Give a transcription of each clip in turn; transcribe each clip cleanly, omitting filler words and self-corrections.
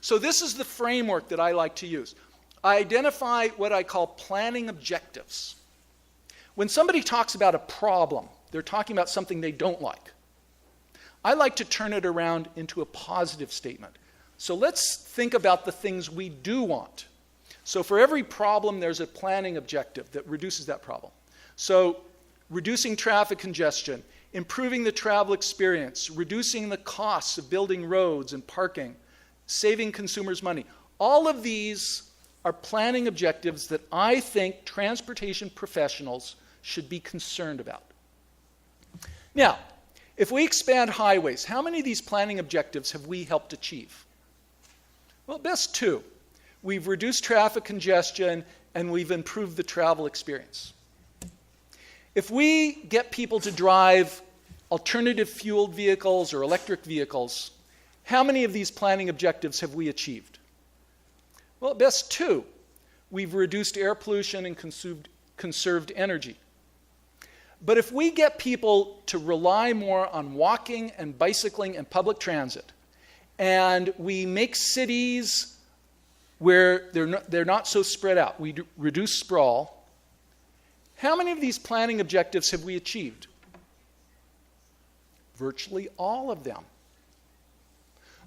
So this is the framework that I like to use. I identify what I call planning objectives. When somebody talks about a problem, they're talking about something they don't like. I like to turn it around into a positive statement. So let's think about the things we do want. So for every problem, there's a planning objective that reduces that problem. So reducing traffic congestion, improving the travel experience, reducing the costs of building roads and parking, saving consumers money. All of these are planning objectives that I think transportation professionals should be concerned about. Now, if we expand highways, how many of these planning objectives have we helped achieve? Well, best 2. We've reduced traffic congestion and we've improved the travel experience. If we get people to drive alternative fueled vehicles or electric vehicles, how many of these planning objectives have we achieved? Well, at best 2. We've reduced air pollution and conserved energy. But if we get people to rely more on walking and bicycling and public transit, and we make cities where they're not so spread out, we reduce sprawl, how many of these planning objectives have we achieved? Virtually all of them.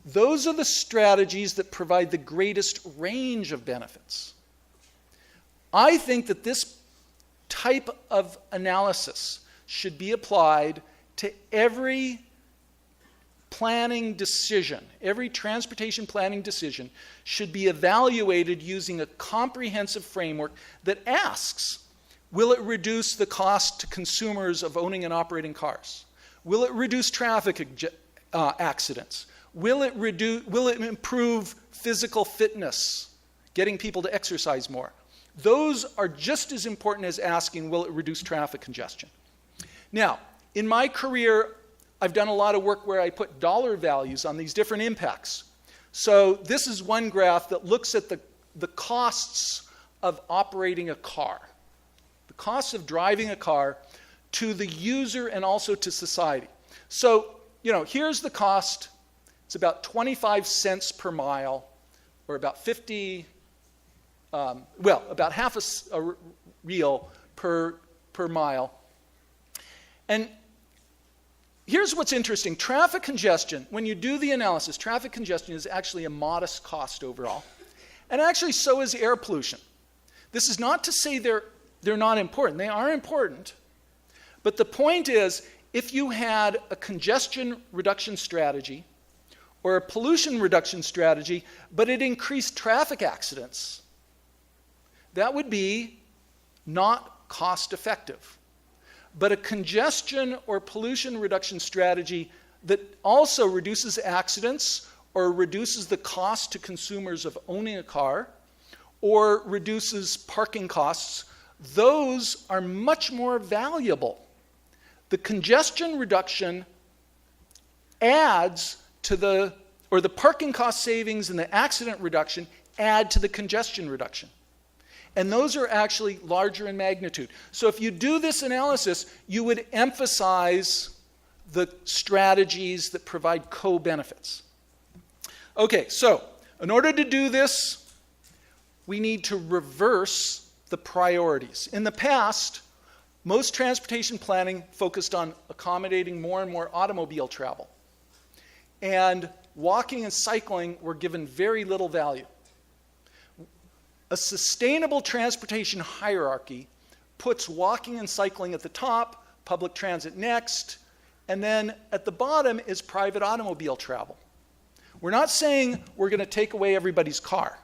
Those are the strategies that provide the greatest range of benefits. I think that this type of analysis should be applied to every planning decision. Every transportation planning decision should be evaluated using a comprehensive framework that asks, will it reduce the cost to consumers of owning and operating cars? Will it reduce traffic accidents? Will it improve physical fitness, getting people to exercise more? Those are just as important as asking, will it reduce traffic congestion? Now, in my career, I've done a lot of work where I put dollar values on these different impacts. So this is one graph that looks at the costs of operating a car, the costs of driving a car to the user and also to society. So, here's the cost. It's about 25 cents per mile, or about about half a real per mile. And here's what's interesting. Traffic congestion, when you do the analysis, traffic congestion is actually a modest cost overall. And actually so is air pollution. This is not to say they're not important. They are important. But the point is, if you had a congestion reduction strategy or a pollution reduction strategy, but it increased traffic accidents, that would be not cost effective. But a congestion or pollution reduction strategy that also reduces accidents or reduces the cost to consumers of owning a car or reduces parking costs, those are much more valuable. The congestion reduction adds to the parking cost savings and the accident reduction add to the congestion reduction. And those are actually larger in magnitude. So if you do this analysis, you would emphasize the strategies that provide co-benefits. Okay, so in order to do this, we need to reverse the priorities. In the past, most transportation planning focused on accommodating more and more automobile travel. And walking and cycling were given very little value. A sustainable transportation hierarchy puts walking and cycling at the top, public transit next, and then at the bottom is private automobile travel. We're not saying we're going to take away everybody's car.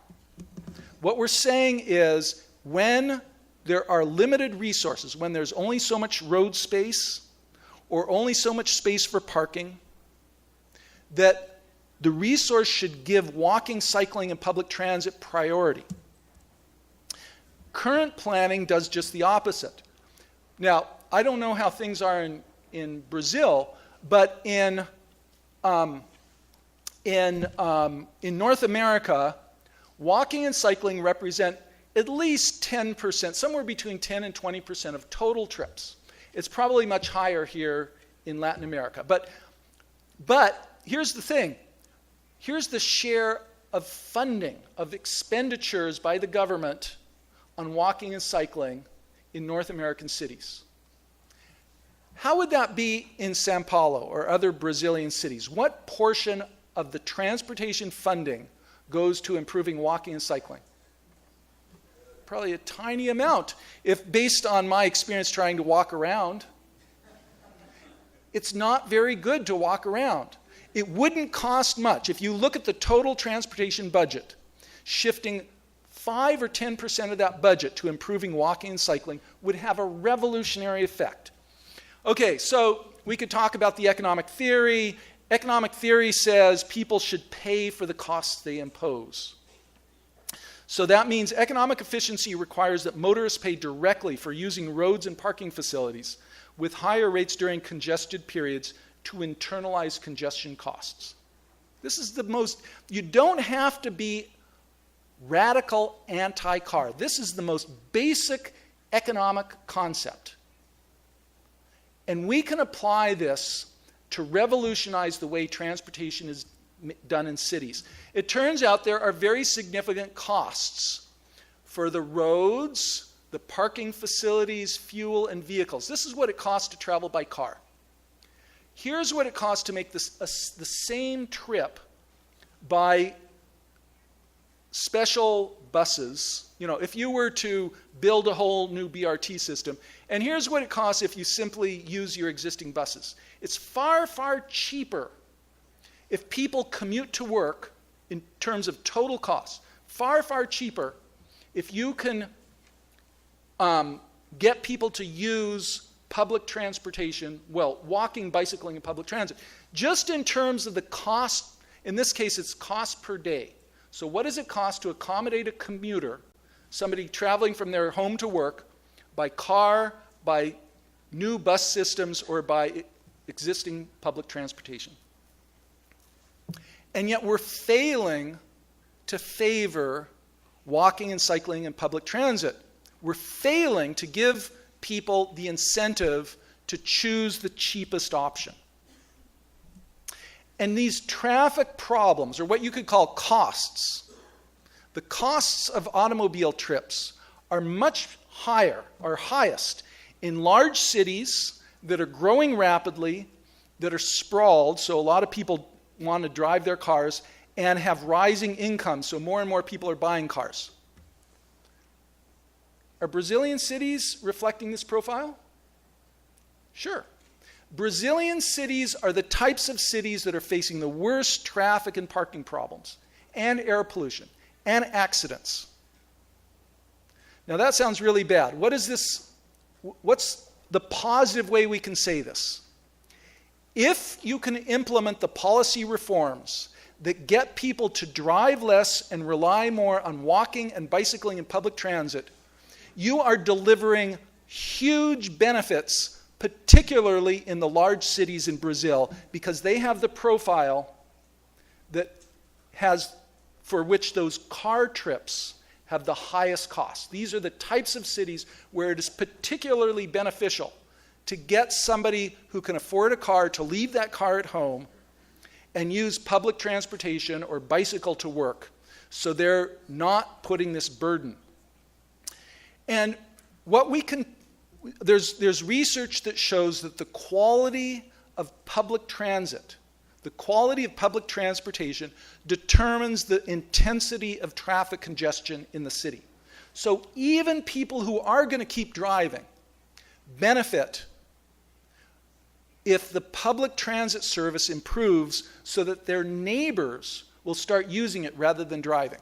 What we're saying is when there are limited resources, when there's only so much road space or only so much space for parking, that the resource should give walking, cycling, and public transit priority. Current planning does just the opposite. Now, I don't know how things are in Brazil, but in North America, walking and cycling represent at least 10%, somewhere between 10 and 20% of total trips. It's probably much higher here in Latin America. But here's the thing. Here's the share of funding, of expenditures by the government on walking and cycling in North American cities. How would that be in São Paulo or other Brazilian cities? What portion of the transportation funding goes to improving walking and cycling? Probably a tiny amount. If based on my experience trying to walk around, it's not very good to walk around. It wouldn't cost much. If you look at the total transportation budget, shifting 5 or 10% of that budget to improving walking and cycling would have a revolutionary effect. Okay, so we could talk about the economic theory. Economic theory says people should pay for the costs they impose. So that means economic efficiency requires that motorists pay directly for using roads and parking facilities with higher rates during congested periods to internalize congestion costs. This is the most, you don't have to be radical anti-car. This is the most basic economic concept. And we can apply this to revolutionize the way transportation is done in cities. It turns out there are very significant costs for the roads, the parking facilities, fuel, and vehicles. This is what it costs to travel by car. Here's what it costs to make the same trip by special buses. You know, if you were to build a whole new BRT system, and here's what it costs if you simply use your existing buses. It's far, far cheaper if people commute to work in terms of total cost. Far, far cheaper if you can get people to use public transportation, well, walking, bicycling, and public transit, just in terms of the cost. In this case, it's cost per day. So what does it cost to accommodate a commuter, somebody traveling from their home to work, by car, by new bus systems, or by existing public transportation? And yet we're failing to favor walking and cycling and public transit. We're failing to give people the incentive to choose the cheapest option. And these traffic problems, or what you could call costs, the costs of automobile trips are much higher, or highest, in large cities that are growing rapidly, that are sprawled, so a lot of people want to drive their cars, and have rising incomes, so more and more people are buying cars. Are Brazilian cities reflecting this profile? Sure. Brazilian cities are the types of cities that are facing the worst traffic and parking problems, and air pollution, and accidents. Now that sounds really bad. What's the positive way we can say this? If you can implement the policy reforms that get people to drive less and rely more on walking and bicycling and public transit, you are delivering huge benefits, particularly in the large cities in Brazil, because they have the profile for which those car trips have the highest cost. These are the types of cities where it is particularly beneficial to get somebody who can afford a car to leave that car at home and use public transportation or bicycle to work, so they're not putting this burden. And there's research that shows that the quality of public transit, the quality of public transportation determines the intensity of traffic congestion in the city. So even people who are going to keep driving benefit if the public transit service improves so that their neighbors will start using it rather than driving.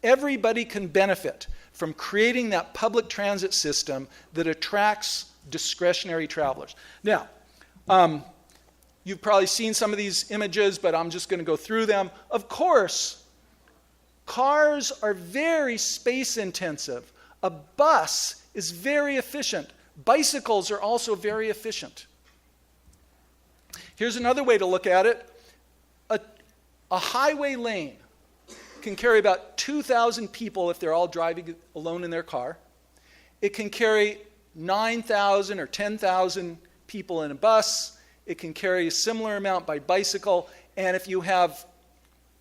Everybody can benefit from creating that public transit system that attracts discretionary travelers. Now, you've probably seen some of these images, but I'm just going to go through them. Of course, cars are very space intensive. A bus is very efficient. Bicycles are also very efficient. Here's another way to look at it. A highway lane can carry about 2,000 people if they're all driving alone in their car. It can carry 9,000 or 10,000 people in a bus. It can carry a similar amount by bicycle. And if you have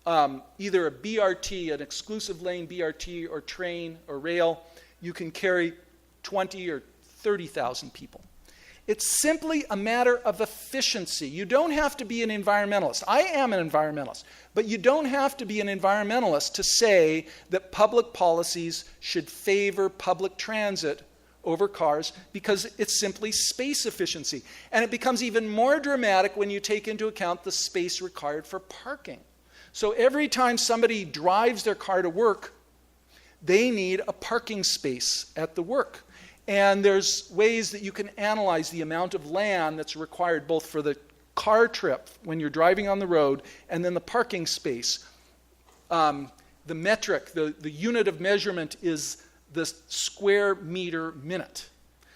either a BRT, an exclusive lane BRT, or train or rail, you can carry 20 or 30,000 people. It's simply a matter of efficiency. You don't have to be an environmentalist. I am an environmentalist, but you don't have to be an environmentalist to say that public policies should favor public transit over cars, because it's simply space efficiency. And it becomes even more dramatic when you take into account the space required for parking. So every time somebody drives their car to work, they need a parking space at the work. And there's ways that you can analyze the amount of land that's required both for the car trip when you're driving on the road and then the parking space. The metric, the unit of measurement is the square meter minute.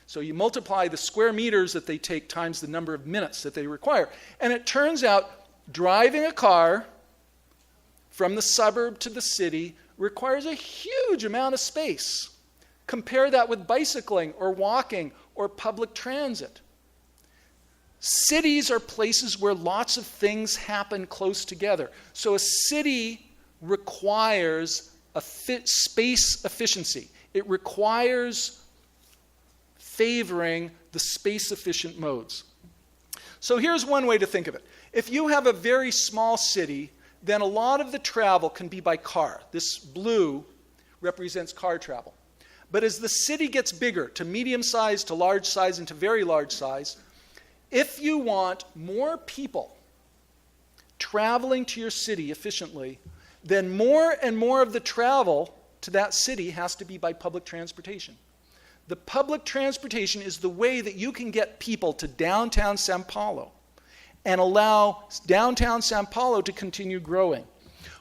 So you multiply the square meters that they take times the number of minutes that they require. And it turns out driving a car from the suburb to the city requires a huge amount of space. Compare that with bicycling or walking or public transit. Cities are places where lots of things happen close together. So a city requires space efficiency. It requires favoring the space-efficient modes. So here's one way to think of it. If you have a very small city, then a lot of the travel can be by car. This blue represents car travel. But as the city gets bigger, to medium size, to large size, and to very large size, if you want more people traveling to your city efficiently, then more and more of the travel to that city has to be by public transportation. The public transportation is the way that you can get people to downtown São Paulo and allow downtown São Paulo to continue growing.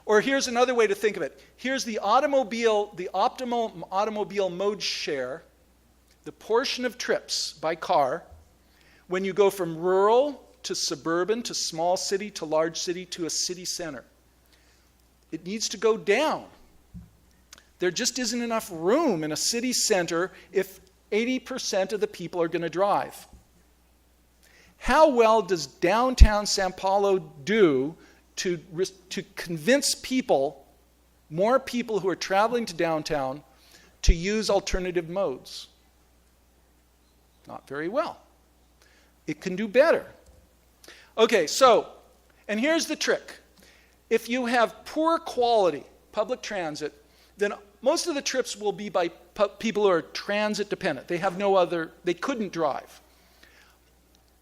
Or here's another way to think of it. Here's the optimal automobile mode share, the portion of trips by car, when you go from rural to suburban to small city to large city to a city center. It needs to go down. There just isn't enough room in a city center if 80% of the people are going to drive. How well does downtown São Paulo do to convince people, more people who are traveling to downtown, to use alternative modes? Not very well. It can do better. Okay, so, and here's the trick. If you have poor quality public transit, then most of the trips will be by people who are transit dependent. They couldn't drive.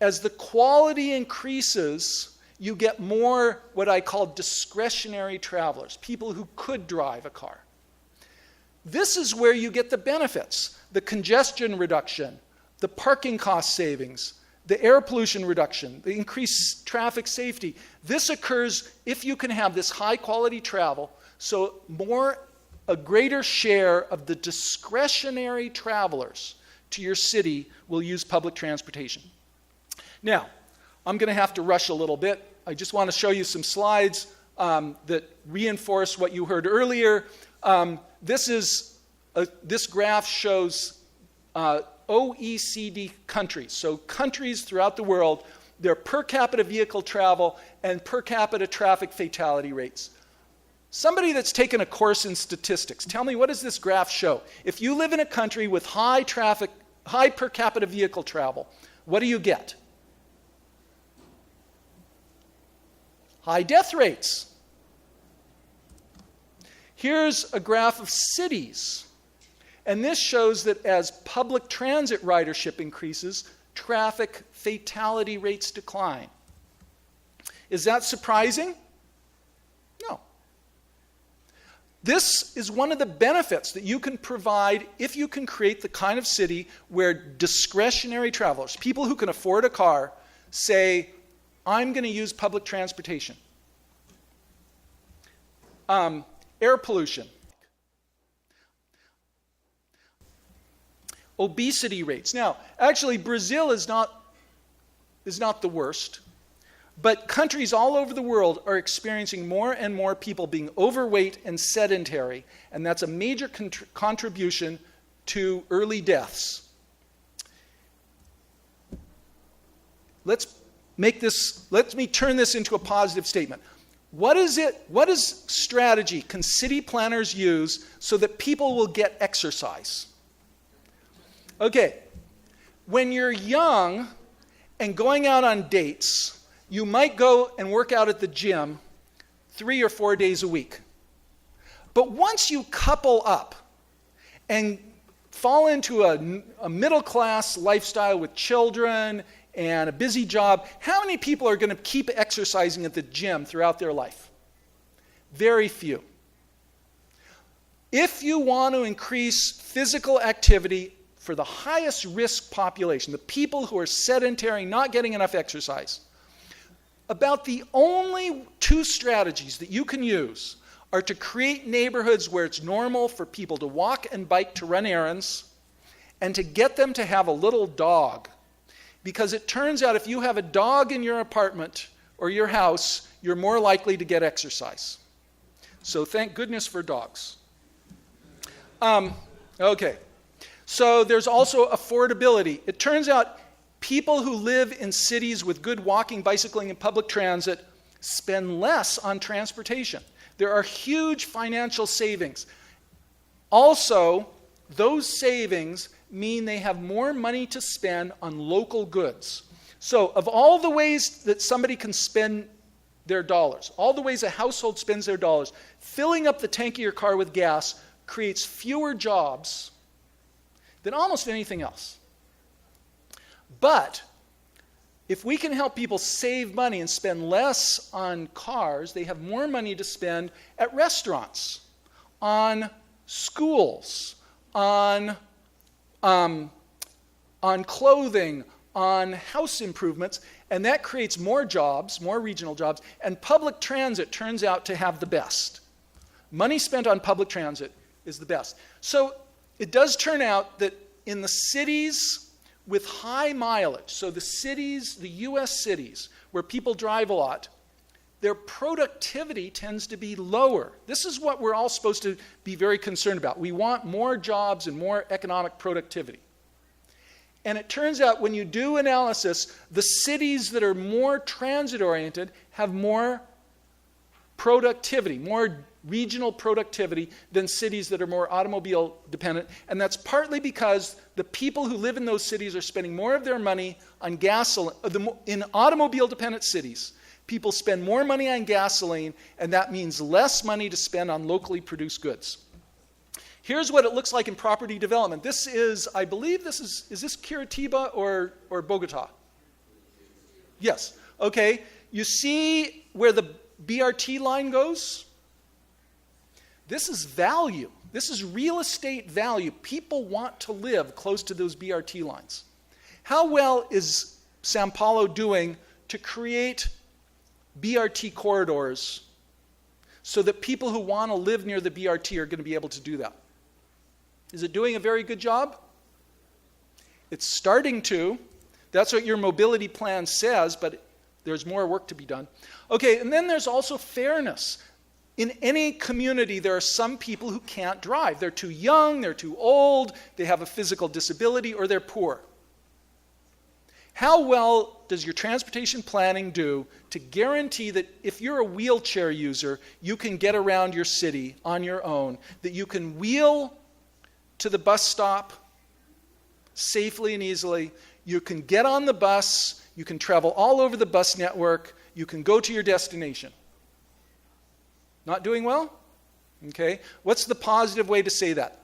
As the quality increases, you get more what I call discretionary travelers, people who could drive a car. This is where you get the benefits, the congestion reduction, the parking cost savings, the air pollution reduction, the increased traffic safety. This occurs if you can have this high quality travel, so a greater share of the discretionary travelers to your city will use public transportation. Now, I'm going to have to rush a little bit. I just want to show you some slides that reinforce what you heard earlier. This graph shows OECD countries, so countries throughout the world, their per capita vehicle travel and per capita traffic fatality rates. Somebody that's taken a course in statistics, tell me, what does this graph show? If you live in a country with high per capita vehicle travel, what do you get? High death rates. Here's a graph of cities. And this shows that as public transit ridership increases, traffic fatality rates decline. Is that surprising? No. This is one of the benefits that you can provide if you can create the kind of city where discretionary travelers, people who can afford a car, say, I'm going to use public transportation. Air pollution. Obesity rates. Now, actually, Brazil is not the worst, but countries all over the world are experiencing more and more people being overweight and sedentary, and that's a major contribution to early deaths. Let me turn this into a positive statement. What strategy can city planners use so that people will get exercise? Okay, when you're young and going out on dates, you might go and work out at the gym 3 or 4 days a week. But once you couple up and fall into a middle-class lifestyle with children and a busy job, how many people are going to keep exercising at the gym throughout their life? Very few. If you want to increase physical activity for the highest risk population, the people who are sedentary, not getting enough exercise, about the only 2 strategies that you can use are to create neighborhoods where it's normal for people to walk and bike to run errands, and to get them to have a little dog. Because it turns out if you have a dog in your apartment or your house, you're more likely to get exercise. So thank goodness for dogs. Okay. So there's also affordability. It turns out people who live in cities with good walking, bicycling, and public transit spend less on transportation. There are huge financial savings. Also, those savings mean they have more money to spend on local goods. So, of all the ways that somebody can spend their dollars, all the ways a household spends their dollars, filling up the tank of your car with gas creates fewer jobs than almost anything else. But if we can help people save money and spend less on cars, they have more money to spend at restaurants, on schools, on clothing, on house improvements, and that creates more jobs, more regional jobs, and public transit turns out to have the best. Money spent on public transit is the best. So it does turn out that in the cities with high mileage, so the cities, the US cities, where people drive a lot, their productivity tends to be lower. This is what we're all supposed to be very concerned about. We want more jobs and more economic productivity. And it turns out when you do analysis, the cities that are more transit-oriented have more productivity, more regional productivity than cities that are more automobile dependent. And that's partly because the people who live in those cities are spending more of their money on gasoline. In automobile dependent cities, people spend more money on gasoline, and that means less money to spend on locally produced goods. Here's what it looks like in property development. This is, I believe is this Curitiba or Bogota? Yes. Okay. You see where the BRT line goes? This is value. This is real estate value. People want to live close to those BRT lines. How well is São Paulo doing to create BRT corridors so that people who want to live near the BRT are going to be able to do that? Is it doing a very good job? It's starting to. That's what your mobility plan says, but there's more work to be done. Okay, and then there's also fairness. In any community, there are some people who can't drive. They're too young, they're too old, they have a physical disability, or they're poor. How well does your transportation planning do to guarantee that if you're a wheelchair user, you can get around your city on your own, that you can wheel to the bus stop safely and easily, you can get on the bus, you can travel all over the bus network, you can go to your destination? Not doing well? Okay. What's the positive way to say that?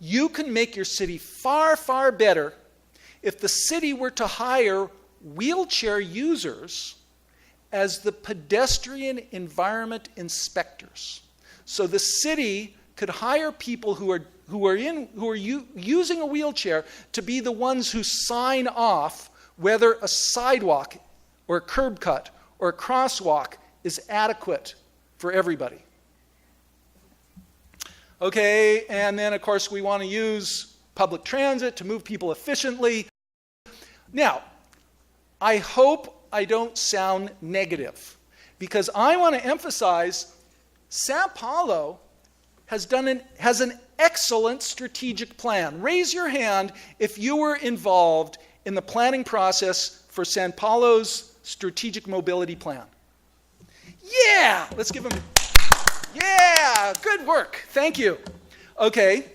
You can make your city far, far better if the city were to hire wheelchair users as the pedestrian environment inspectors. So the city could hire people who are using a wheelchair to be the ones who sign off whether a sidewalk or a curb cut or a crosswalk is adequate for everybody. Okay, and then of course we want to use public transit to move people efficiently. Now, I hope I don't sound negative, because I want to emphasize São Paulo has an excellent strategic plan. Raise your hand if you were involved in the planning process for São Paulo's strategic mobility plan. Yeah! Let's give them, yeah! Good work. Thank you. Okay.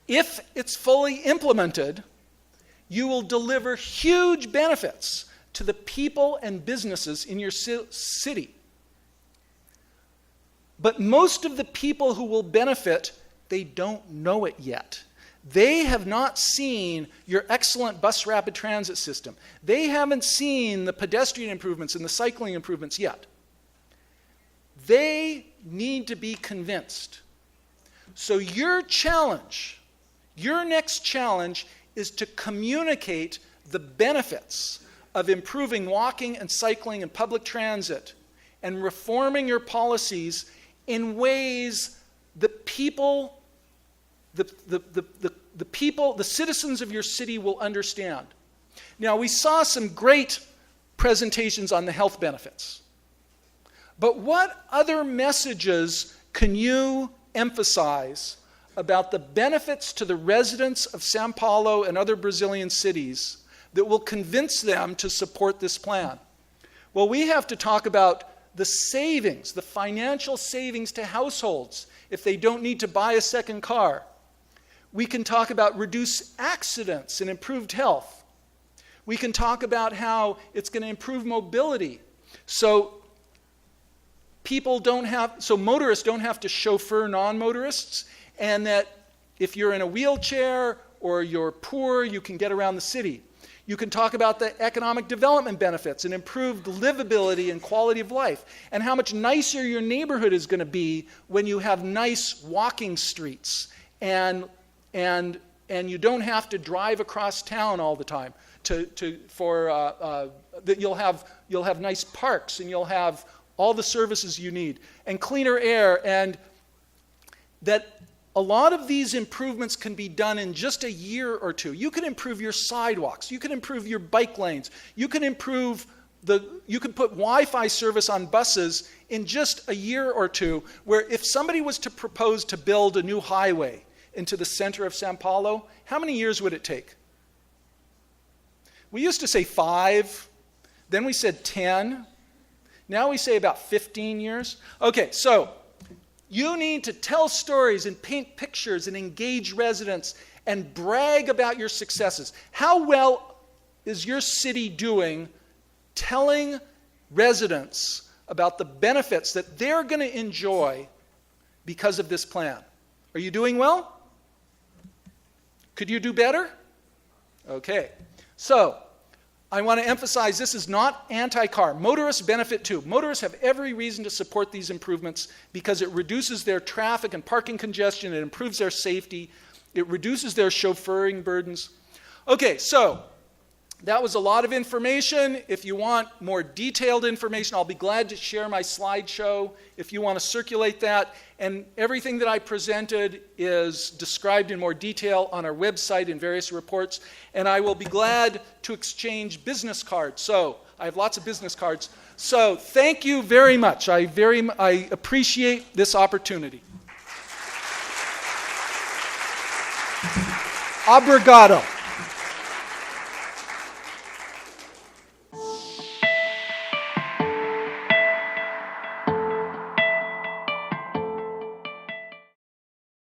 If it's fully implemented, you will deliver huge benefits to the people and businesses in your city. But most of the people who will benefit, they don't know it yet. They have not seen your excellent bus rapid transit system. They haven't seen the pedestrian improvements and the cycling improvements yet. They need to be convinced. So your challenge, your next challenge, is to communicate the benefits of improving walking and cycling and public transit and reforming your policies in ways that people, the people, the citizens of your city will understand. Now, we saw some great presentations on the health benefits. But what other messages can you emphasize about the benefits to the residents of São Paulo and other Brazilian cities that will convince them to support this plan? Well, we have to talk about the savings, the financial savings to households if they don't need to buy a second car. We can talk about reduced accidents and improved health. We can talk about how it's going to improve mobility. So motorists don't have to chauffeur non-motorists, and that if you're in a wheelchair or you're poor, you can get around the city. You can talk about the economic development benefits and improved livability and quality of life, and how much nicer your neighborhood is going to be when you have nice walking streets and you don't have to drive across town all the time. That you'll have nice parks and you'll have all the services you need and cleaner air, and that a lot of these improvements can be done in just a year or two. You can improve your sidewalks. You can improve your bike lanes. You can put Wi-Fi service on buses in just a year or two, where if somebody was to propose to build a new highway into the center of São Paulo, how many years would it take? We used to say 5, then we said 10, now we say about 15 years. Okay, so you need to tell stories and paint pictures and engage residents and brag about your successes. How well is your city doing telling residents about the benefits that they're going to enjoy because of this plan? Are you doing well? Could you do better? Okay. So, I want to emphasize this is not anti-car. Motorists benefit too. Motorists have every reason to support these improvements because it reduces their traffic and parking congestion, it improves their safety, it reduces their chauffeuring burdens. Okay, so that was a lot of information. If you want more detailed information, I'll be glad to share my slideshow if you want to circulate that. And everything that I presented is described in more detail on our website in various reports. And I will be glad to exchange business cards. So I have lots of business cards. So thank you very much. I appreciate this opportunity. Obrigado.